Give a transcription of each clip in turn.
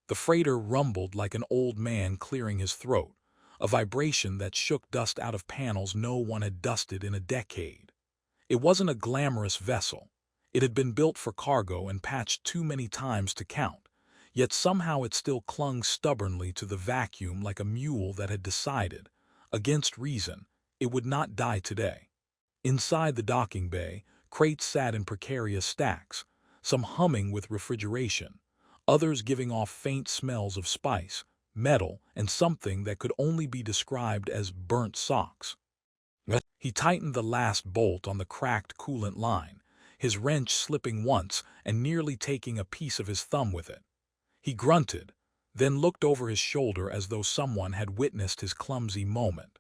The freighter rumbled like an old man clearing his throat, a vibration that shook dust out of panels no one had dusted in a decade. It wasn't a glamorous vessel. It had been built for cargo and patched too many times to count, yet somehow it still clung stubbornly to the vacuum like a mule that had decided, against reason, it would not die today. Inside the docking bay, crates sat in precarious stacks, some humming with refrigeration, others giving off faint smells of spice, metal, and something that could only be described as burnt socks. He tightened the last bolt on the cracked coolant line, his wrench slipping once and nearly taking a piece of his thumb with it. He grunted, then looked over his shoulder as though someone had witnessed his clumsy moment.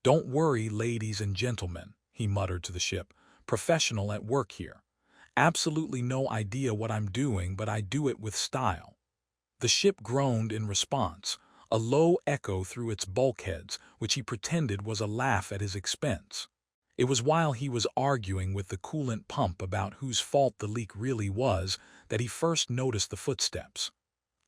"Don't worry, ladies and gentlemen," he muttered to the ship, "professional at work here. Absolutely no idea what I'm doing, but I do it with style." The ship groaned in response, a low echo through its bulkheads, which he pretended was a laugh at his expense. It was while he was arguing with the coolant pump about whose fault the leak really was that he first noticed the footsteps.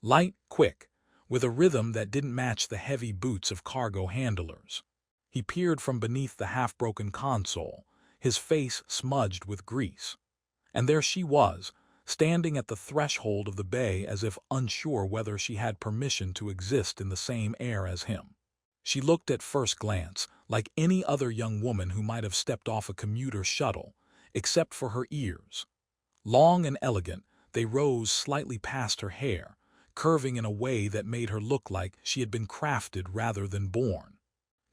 Light, quick, with a rhythm that didn't match the heavy boots of cargo handlers. He peered from beneath the half-broken console, his face smudged with grease. And there she was, standing at the threshold of the bay as if unsure whether she had permission to exist in the same air as him. She looked at first glance like any other young woman who might have stepped off a commuter shuttle, except for her ears. Long and elegant, they rose slightly past her hair, curving in a way that made her look like she had been crafted rather than born.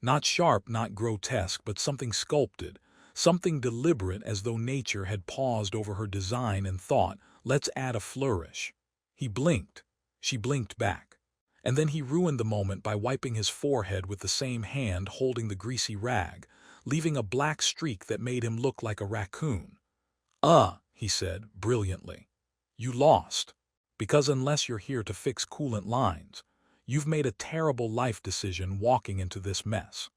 Not sharp, not grotesque, but something sculpted, something deliberate, as though nature had paused over her design and thought, "Let's add a flourish." He blinked. She blinked back. And then he ruined the moment by wiping his forehead with the same hand holding the greasy rag, leaving a black streak that made him look like a raccoon. He said, brilliantly. "You lost. Because unless you're here to fix coolant lines, you've made a terrible life decision walking into this mess."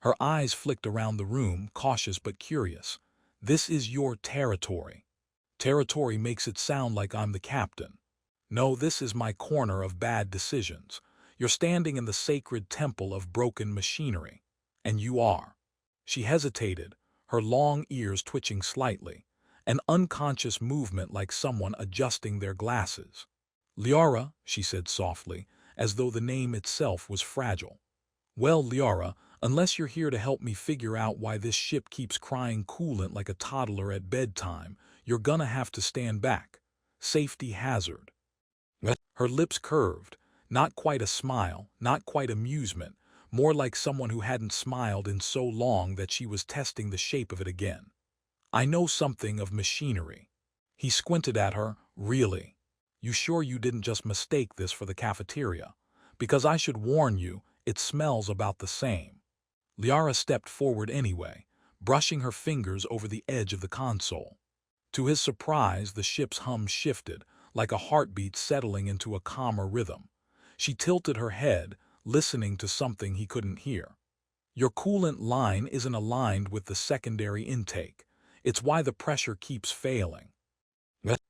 Her eyes flicked around the room, cautious but curious. "This is your territory." Territory makes it sound like I'm the captain. "No, this is my corner of bad decisions. You're standing in the sacred temple of broken machinery. And you are." She hesitated, her long ears twitching slightly, an unconscious movement like someone adjusting their glasses. "Liara," she said softly, as though the name itself was fragile. "Well, Liara, unless you're here to help me figure out why this ship keeps crying coolant like a toddler at bedtime, you're gonna have to stand back. Safety hazard." Her lips curved, not quite a smile, not quite amusement, more like someone who hadn't smiled in so long that she was testing the shape of it again. "I know something of machinery." He squinted at her. "Really? You sure you didn't just mistake this for the cafeteria? Because I should warn you, it smells about the same." Liara stepped forward anyway, brushing her fingers over the edge of the console. To his surprise, the ship's hum shifted, like a heartbeat settling into a calmer rhythm. She tilted her head, listening to something he couldn't hear. "Your coolant line isn't aligned with the secondary intake. It's why the pressure keeps failing."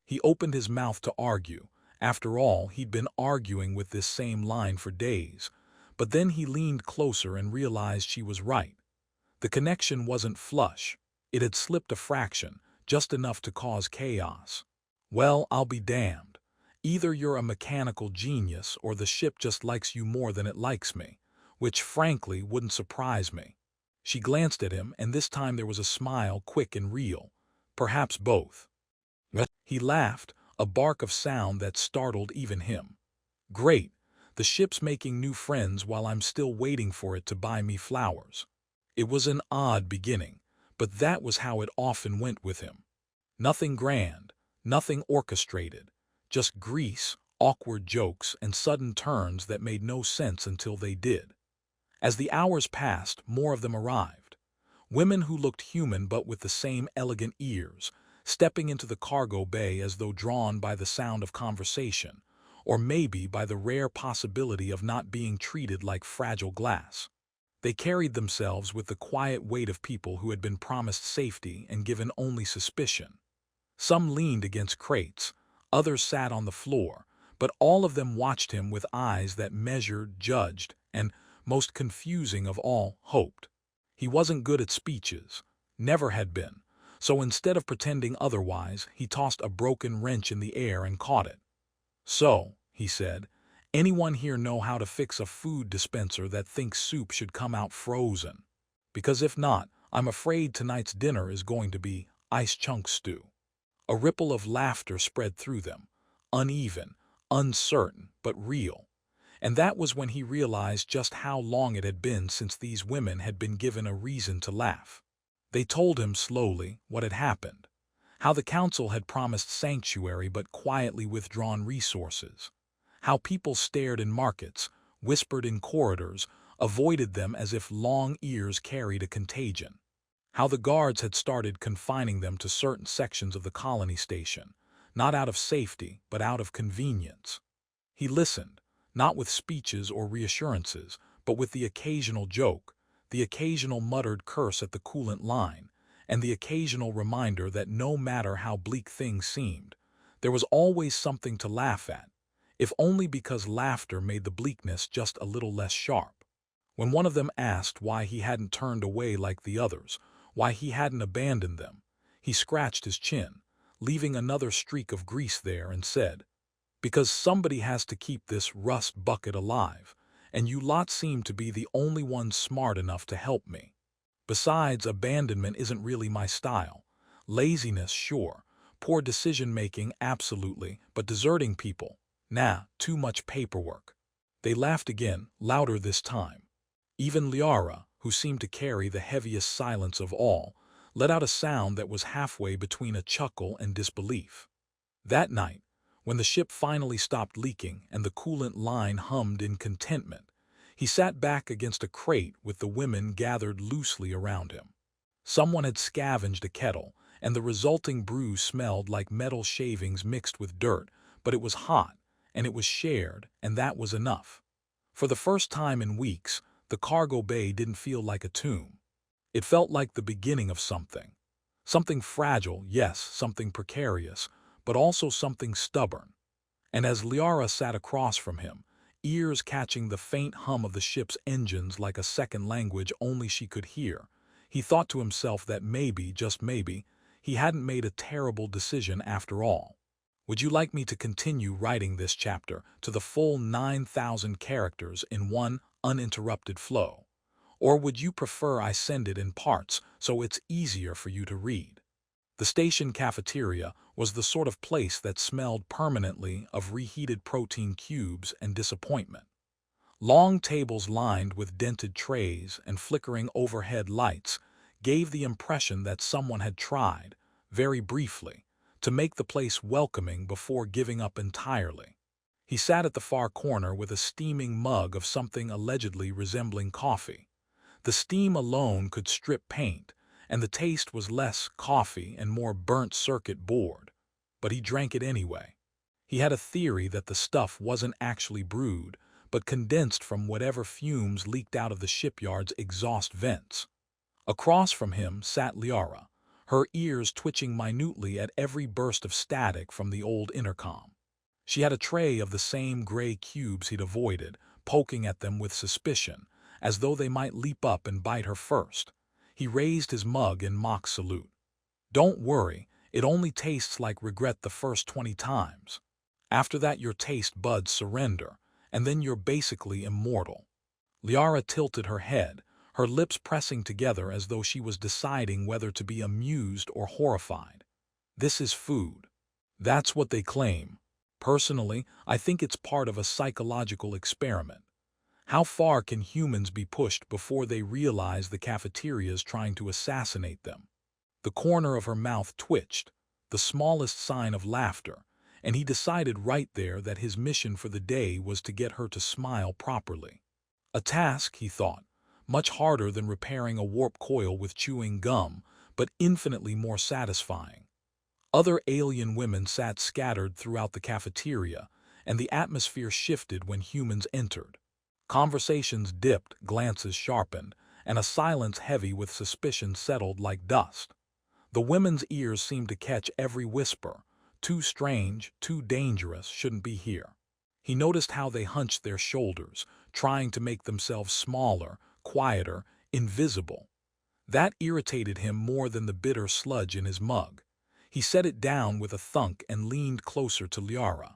He opened his mouth to argue. After all, he'd been arguing with this same line for days. But then he leaned closer and realized she was right. The connection wasn't flush. It had slipped a fraction, just enough to cause chaos. "Well, I'll be damned. Either you're a mechanical genius or the ship just likes you more than it likes me, which frankly wouldn't surprise me." She glanced at him, and this time there was a smile, quick and real. "Perhaps both." He laughed, a bark of sound that startled even him. "Great. The ship's making new friends while I'm still waiting for it to buy me flowers." It was an odd beginning, but that was how it often went with him. Nothing grand, nothing orchestrated, just grease, awkward jokes, and sudden turns that made no sense until they did. As the hours passed, more of them arrived. Women who looked human but with the same elegant ears, stepping into the cargo bay as though drawn by the sound of conversation, or maybe by the rare possibility of not being treated like fragile glass. They carried themselves with the quiet weight of people who had been promised safety and given only suspicion. Some leaned against crates, others sat on the floor, but all of them watched him with eyes that measured, judged, and, most confusing of all, hoped. He wasn't good at speeches, never had been, so instead of pretending otherwise, he tossed a broken wrench in the air and caught it. "So," he said, "anyone here know how to fix a food dispenser that thinks soup should come out frozen? Because if not, I'm afraid tonight's dinner is going to be ice chunk stew." A ripple of laughter spread through them, uneven, uncertain, but real. And that was when he realized just how long it had been since these women had been given a reason to laugh. They told him slowly what had happened, how the council had promised sanctuary but quietly withdrawn resources, how people stared in markets, whispered in corridors, avoided them as if long ears carried a contagion, how the guards had started confining them to certain sections of the colony station, not out of safety but out of convenience. He listened, not with speeches or reassurances, but with the occasional joke, the occasional muttered curse at the coolant line, and the occasional reminder that no matter how bleak things seemed, there was always something to laugh at, if only because laughter made the bleakness just a little less sharp. When one of them asked why he hadn't turned away like the others, why he hadn't abandoned them, he scratched his chin, leaving another streak of grease there, and said, "Because somebody has to keep this rust bucket alive, and you lot seem to be the only ones smart enough to help me. Besides, abandonment isn't really my style. Laziness, sure. Poor decision-making, absolutely. But deserting people? Nah, too much paperwork." They laughed again, louder this time. Even Liara, who seemed to carry the heaviest silence of all, let out a sound that was halfway between a chuckle and disbelief. That night, when the ship finally stopped leaking and the coolant line hummed in contentment, he sat back against a crate with the women gathered loosely around him. Someone had scavenged a kettle, and the resulting brew smelled like metal shavings mixed with dirt, but it was hot, and it was shared, and that was enough. For the first time in weeks, the cargo bay didn't feel like a tomb. It felt like the beginning of something. Something fragile, yes, something precarious, but also something stubborn. And as Liara sat across from him, ears catching the faint hum of the ship's engines like a second language only she could hear, he thought to himself that maybe, just maybe, he hadn't made a terrible decision after all. Would you like me to continue writing this chapter to the full 9,000 characters in one uninterrupted flow? Or would you prefer I send it in parts so it's easier for you to read? The station cafeteria was the sort of place that smelled permanently of reheated protein cubes and disappointment. Long tables lined with dented trays and flickering overhead lights gave the impression that someone had tried, very briefly, to make the place welcoming before giving up entirely. He sat at the far corner with a steaming mug of something allegedly resembling coffee. The steam alone could strip paint, and the taste was less coffee and more burnt circuit board. But he drank it anyway. He had a theory that the stuff wasn't actually brewed, but condensed from whatever fumes leaked out of the shipyard's exhaust vents. Across from him sat Liara, her ears twitching minutely at every burst of static from the old intercom. She had a tray of the same gray cubes he'd avoided, poking at them with suspicion, as though they might leap up and bite her first. He raised his mug in mock salute. "Don't worry, it only tastes like regret the first 20 times. After that your taste buds surrender, and then you're basically immortal." Liara tilted her head, her lips pressing together as though she was deciding whether to be amused or horrified. "This is food. That's what they claim. Personally, I think it's part of a psychological experiment. How far can humans be pushed before they realize the cafeteria's trying to assassinate them?" The corner of her mouth twitched, the smallest sign of laughter, and he decided right there that his mission for the day was to get her to smile properly. A task, he thought, much harder than repairing a warp coil with chewing gum, but infinitely more satisfying. Other alien women sat scattered throughout the cafeteria, and the atmosphere shifted when humans entered. Conversations dipped, glances sharpened, and a silence heavy with suspicion settled like dust. The women's ears seemed to catch every whisper. Too strange, too dangerous, shouldn't be here. He noticed how they hunched their shoulders, trying to make themselves smaller, quieter, invisible. That irritated him more than the bitter sludge in his mug. He set it down with a thunk and leaned closer to Liara.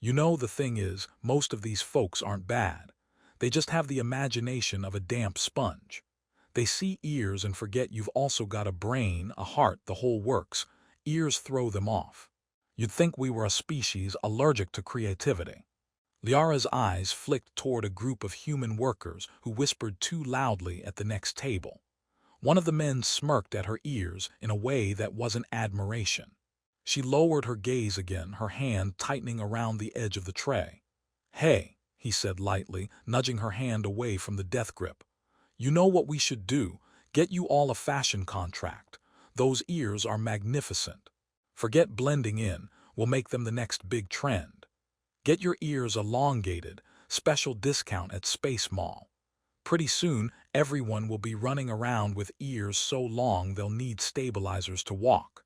You know, the thing is, most of these folks aren't bad. They just have the imagination of a damp sponge. They see ears and forget you've also got a brain, a heart, the whole works. Ears throw them off. You'd think we were a species allergic to creativity. Liara's eyes flicked toward a group of human workers who whispered too loudly at the next table. One of the men smirked at her ears in a way that wasn't admiration. She lowered her gaze again, her hand tightening around the edge of the tray. "Hey," he said lightly, nudging her hand away from the death grip. "You know what we should do? Get you all a fashion contract. Those ears are magnificent. Forget blending in, we'll make them the next big trend. Get your ears elongated, special discount at Space Mall. Pretty soon, everyone will be running around with ears so long they'll need stabilizers to walk."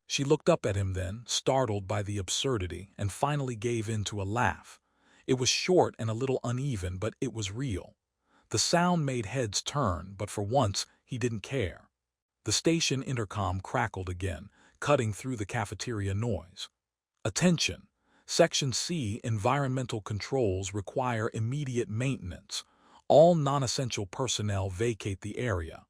She looked up at him then, startled by the absurdity, and finally gave in to a laugh. It was short and a little uneven, but it was real. The sound made heads turn, but for once, he didn't care. The station intercom crackled again, cutting through the cafeteria noise. "Attention! Section C environmental controls require immediate maintenance. All non-essential personnel vacate the area."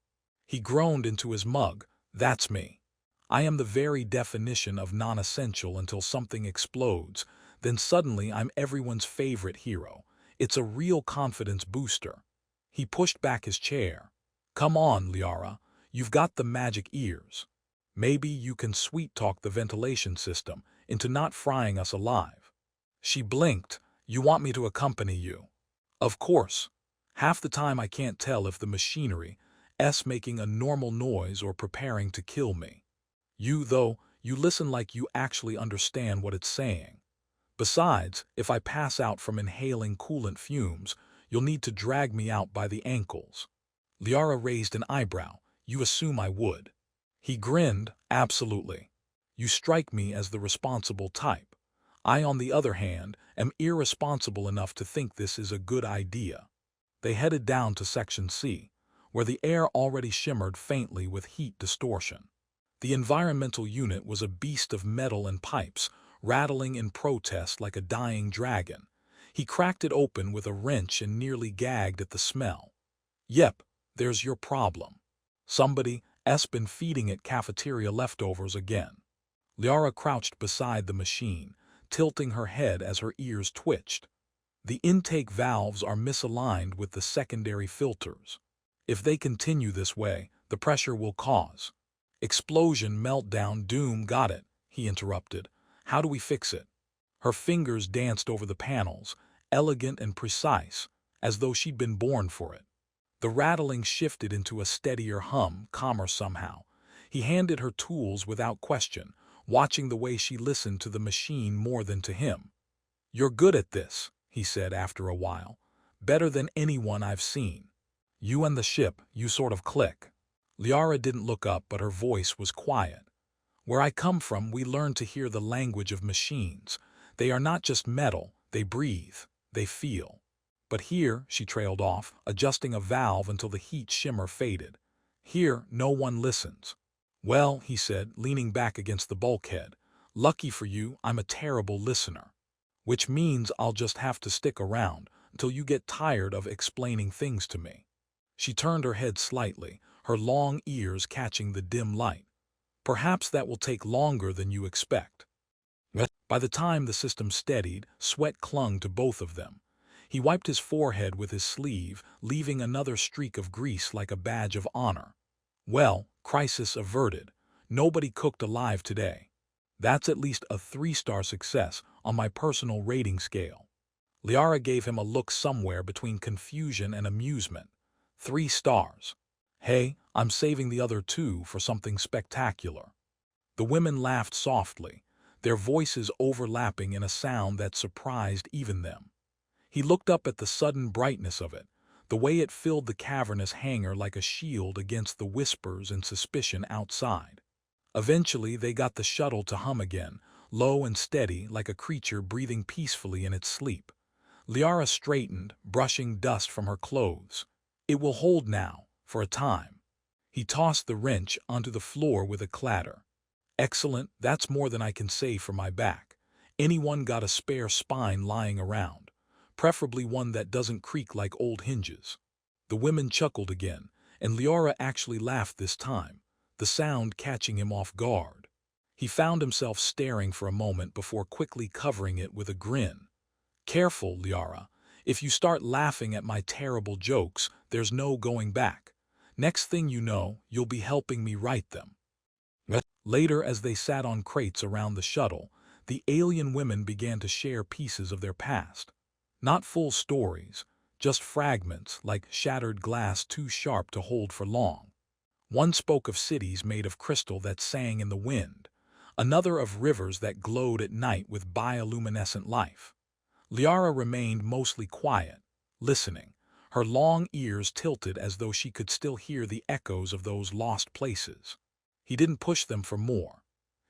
He groaned into his mug. "That's me. I am the very definition of non-essential until something explodes. Then suddenly I'm everyone's favorite hero. It's a real confidence booster." He pushed back his chair. "Come on, Liara. You've got the magic ears. Maybe you can sweet-talk the ventilation system into not frying us alive." She blinked. "You want me to accompany you?" "Of course. Half the time I can't tell if the machinery is making a normal noise or preparing to kill me. Though, you listen like you actually understand what it's saying. Besides, if I pass out from inhaling coolant fumes, you'll need to drag me out by the ankles." Liara raised an eyebrow. "You assume I would." He grinned. "Absolutely. You strike me as the responsible type. I, on the other hand, am irresponsible enough to think this is a good idea." They headed down to Section C, where the air already shimmered faintly with heat distortion. The environmental unit was a beast of metal and pipes, rattling in protest like a dying dragon. He cracked it open with a wrench and nearly gagged at the smell. "Yep, there's your problem. Somebody's been feeding it cafeteria leftovers again." Liara crouched beside the machine, tilting her head as her ears twitched. "The intake valves are misaligned with the secondary filters. If they continue this way, the pressure will cause explosion, meltdown, doom." "Got it," he interrupted. "How do we fix it?" Her fingers danced over the panels, elegant and precise, as though she'd been born for it. The rattling shifted into a steadier hum, calmer somehow. He handed her tools without question, watching the way she listened to the machine more than to him. "You're good at this," he said after a while. "Better than anyone I've seen. You and the ship, you sort of click." Liara didn't look up, but her voice was quiet. "Where I come from, we learned to hear the language of machines. They are not just metal, they breathe, they feel." But here, she trailed off, adjusting a valve until the heat shimmer faded. "Here, no one listens." "Well," he said, leaning back against the bulkhead, "lucky for you, I'm a terrible listener. Which means I'll just have to stick around until you get tired of explaining things to me." She turned her head slightly, her long ears catching the dim light. "Perhaps that will take longer than you expect." By the time the system steadied, sweat clung to both of them. He wiped his forehead with his sleeve, leaving another streak of grease like a badge of honor. "Well, crisis averted. Nobody cooked alive today. That's at least a 3-star success on my personal rating scale." Liara gave him a look somewhere between confusion and amusement. 3 stars. "Hey, I'm saving the other 2 for something spectacular." The women laughed softly, their voices overlapping in a sound that surprised even them. He looked up at the sudden brightness of it, the way it filled the cavernous hangar like a shield against the whispers and suspicion outside. Eventually they got the shuttle to hum again, low and steady like a creature breathing peacefully in its sleep. Liara straightened, brushing dust from her clothes. "It will hold now, for a time." He tossed the wrench onto the floor with a clatter. "Excellent, that's more than I can say for my back. Anyone got a spare spine lying around? Preferably one that doesn't creak like old hinges." The women chuckled again, and Liara actually laughed this time, the sound catching him off guard. He found himself staring for a moment before quickly covering it with a grin. "Careful, Liara. If you start laughing at my terrible jokes, there's no going back. Next thing you know, you'll be helping me write them." Later, as they sat on crates around the shuttle, the alien women began to share pieces of their past. Not full stories, just fragments like shattered glass too sharp to hold for long. One spoke of cities made of crystal that sang in the wind, another of rivers that glowed at night with bioluminescent life. Liara remained mostly quiet, listening, her long ears tilted as though she could still hear the echoes of those lost places. He didn't push them for more.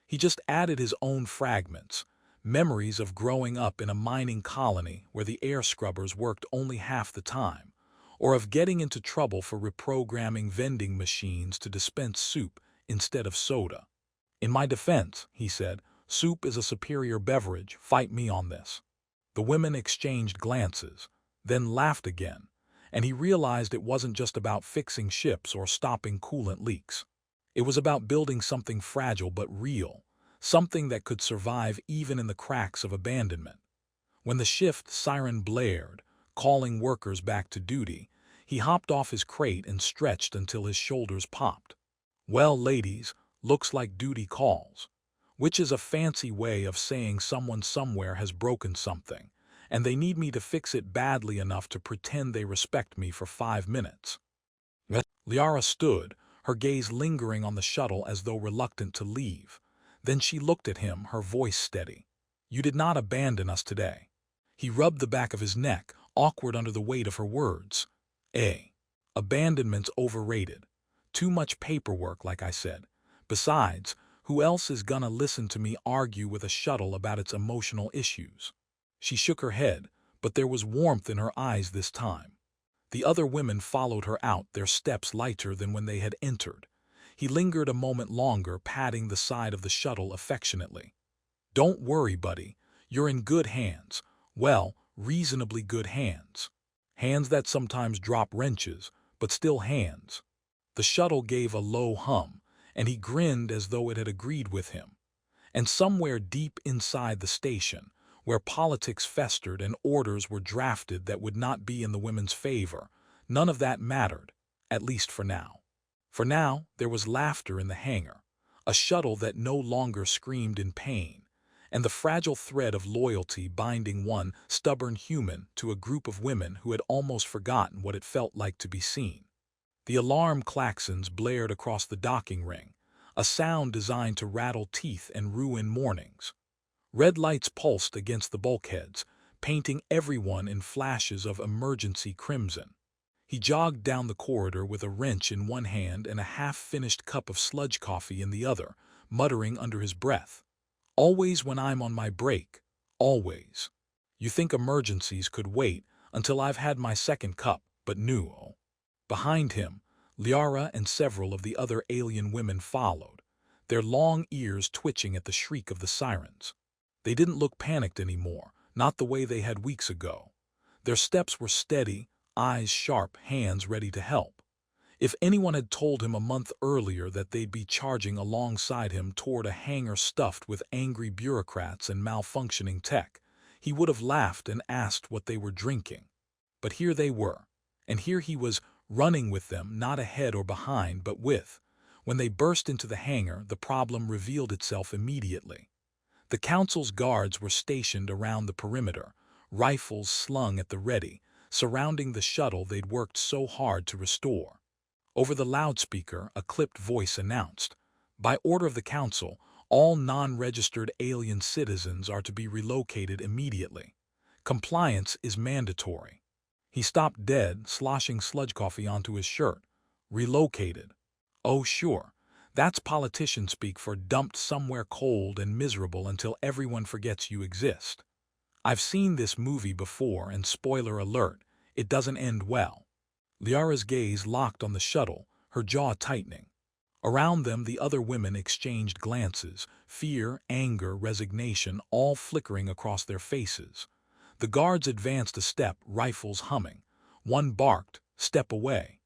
He just added his own fragments, memories of growing up in a mining colony where the air scrubbers worked only half the time, or of getting into trouble for reprogramming vending machines to dispense soup instead of soda. "In my defense," he said, "soup is a superior beverage, fight me on this." The women exchanged glances, then laughed again, and he realized it wasn't just about fixing ships or stopping coolant leaks. It was about building something fragile but real, something that could survive even in the cracks of abandonment. When the shift siren blared, calling workers back to duty, he hopped off his crate and stretched until his shoulders popped. "Well, ladies, looks like duty calls," which is a fancy way of saying someone somewhere has broken something, and they need me to fix it badly enough to pretend they respect me for 5 minutes. Liara stood, her gaze lingering on the shuttle as though reluctant to leave. Then she looked at him, her voice steady. "You did not abandon us today." He rubbed the back of his neck, awkward under the weight of her words. Abandonment's overrated. Too much paperwork, like I said. Besides, who else is gonna listen to me argue with a shuttle about its emotional issues?" She shook her head, but there was warmth in her eyes this time. The other women followed her out, their steps lighter than when they had entered. He lingered a moment longer, patting the side of the shuttle affectionately. "Don't worry, buddy. You're in good hands. Well, reasonably good hands. Hands that sometimes drop wrenches, but still hands." The shuttle gave a low hum, and he grinned as though it had agreed with him. And somewhere deep inside the station, where politics festered and orders were drafted that would not be in the women's favor, none of that mattered, at least for now. For now, there was laughter in the hangar, a shuttle that no longer screamed in pain, and the fragile thread of loyalty binding one stubborn human to a group of women who had almost forgotten what it felt like to be seen. The alarm klaxons blared across the docking ring, a sound designed to rattle teeth and ruin mornings. Red lights pulsed against the bulkheads, painting everyone in flashes of emergency crimson. He jogged down the corridor with a wrench in one hand and a half-finished cup of sludge coffee in the other, muttering under his breath. "Always when I'm on my break. Always. You think emergencies could wait until I've had my second cup, but no." Behind him, Liara and several of the other alien women followed, their long ears twitching at the shriek of the sirens. They didn't look panicked anymore, not the way they had weeks ago. Their steps were steady, eyes sharp, hands ready to help. If anyone had told him a month earlier that they'd be charging alongside him toward a hangar stuffed with angry bureaucrats and malfunctioning tech, he would have laughed and asked what they were drinking. But here they were, and here he was, running with them, not ahead or behind, but with. When they burst into the hangar, the problem revealed itself immediately. The council's guards were stationed around the perimeter, rifles slung at the ready, surrounding the shuttle they'd worked so hard to restore. Over the loudspeaker, a clipped voice announced, "By order of the council, all non-registered alien citizens are to be relocated immediately. Compliance is mandatory." He stopped dead, sloshing sludge coffee onto his shirt. "Relocated. Oh, sure. That's politician speak for dumped somewhere cold and miserable until everyone forgets you exist. I've seen this movie before, and spoiler alert, it doesn't end well. Liara's gaze locked on the shuttle, her jaw tightening. Around them, the other women exchanged glances, fear, anger, resignation, all flickering across their faces. The guards advanced a step, rifles humming. One barked, "Step away.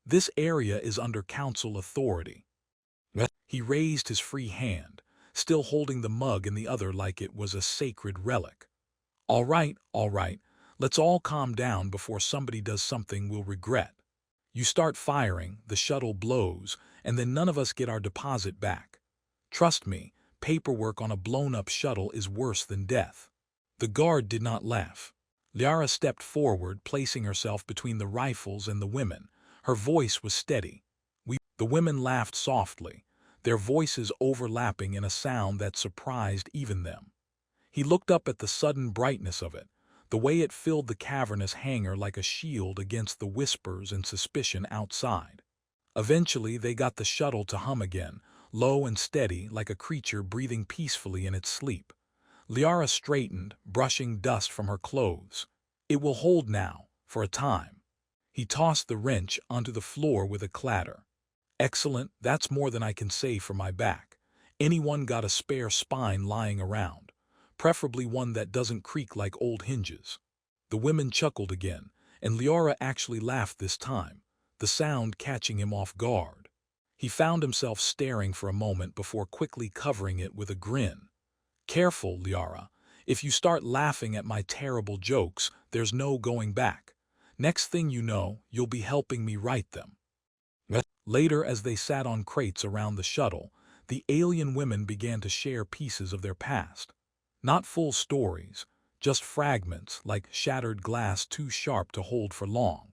This area is under council authority." He raised his free hand, still holding the mug in the other like it was a sacred relic. All right, let's all calm down before somebody does something we'll regret. You start firing, the shuttle blows, and then none of us get our deposit back. Trust me, paperwork on a blown-up shuttle is worse than death. The guard did not laugh. Liara stepped forward, placing herself between the rifles and the women. Her voice was steady. The women laughed softly, their voices overlapping in a sound that surprised even them. He looked up at the sudden brightness of it, the way it filled the cavernous hangar like a shield against the whispers and suspicion outside. Eventually, they got the shuttle to hum again, low and steady, like a creature breathing peacefully in its sleep. Liara straightened, brushing dust from her clothes. It will hold now, for a time. He tossed the wrench onto the floor with a clatter. Excellent, that's more than I can say for my back. Anyone got a spare spine lying around? Preferably one that doesn't creak like old hinges. The women chuckled again, and Liara actually laughed this time, the sound catching him off guard. He found himself staring for a moment before quickly covering it with a grin. Careful, Liara. If you start laughing at my terrible jokes, there's no going back. Next thing you know, you'll be helping me write them. Later, as they sat on crates around the shuttle, the alien women began to share pieces of their past. Not full stories, just fragments like shattered glass too sharp to hold for long.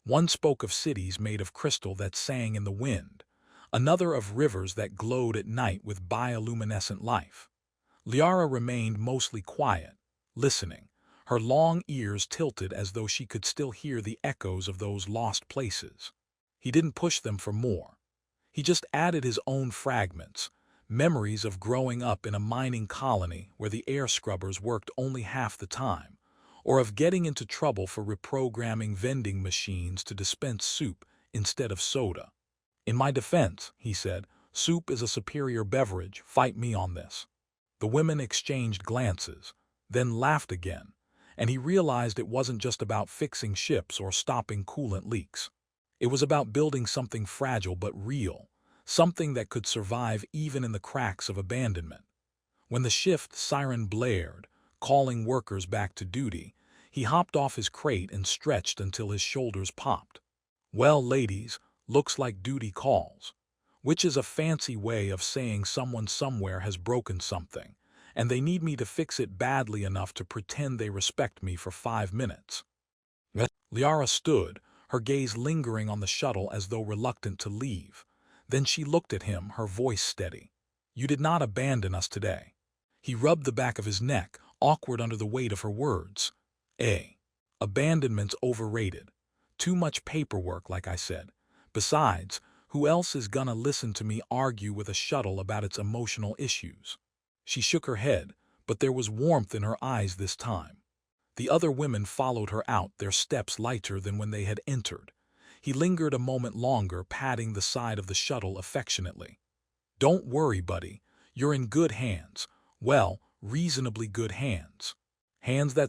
One spoke of cities made of crystal that sang in the wind, another of rivers that glowed at night with bioluminescent life. Liara remained mostly quiet, listening, her long ears tilted as though she could still hear the echoes of those lost places. He didn't push them for more. He just added his own fragments, memories of growing up in a mining colony where the air scrubbers worked only half the time, or of getting into trouble for reprogramming vending machines to dispense soup instead of soda. In my defense, he said, soup is a superior beverage, fight me on this. The women exchanged glances, then laughed again, and he realized it wasn't just about fixing ships or stopping coolant leaks. It was about building something fragile but real, something that could survive even in the cracks of abandonment. When the shift siren blared, calling workers back to duty, he hopped off his crate and stretched until his shoulders popped. Well, ladies, looks like duty calls, which is a fancy way of saying someone somewhere has broken something, and they need me to fix it badly enough to pretend they respect me for 5 minutes. Liara stood, her gaze lingering on the shuttle as though reluctant to leave. Then she looked at him, her voice steady. You did not abandon us today. He rubbed the back of his neck, awkward under the weight of her words. Abandonment's overrated. Too much paperwork, like I said. Besides, who else is gonna listen to me argue with a shuttle about its emotional issues? She shook her head, but there was warmth in her eyes this time. The other women followed her out, their steps lighter than when they had entered. He lingered a moment longer, patting the side of the shuttle affectionately. Don't worry, buddy. You're in good hands. Well, reasonably good hands. Hands that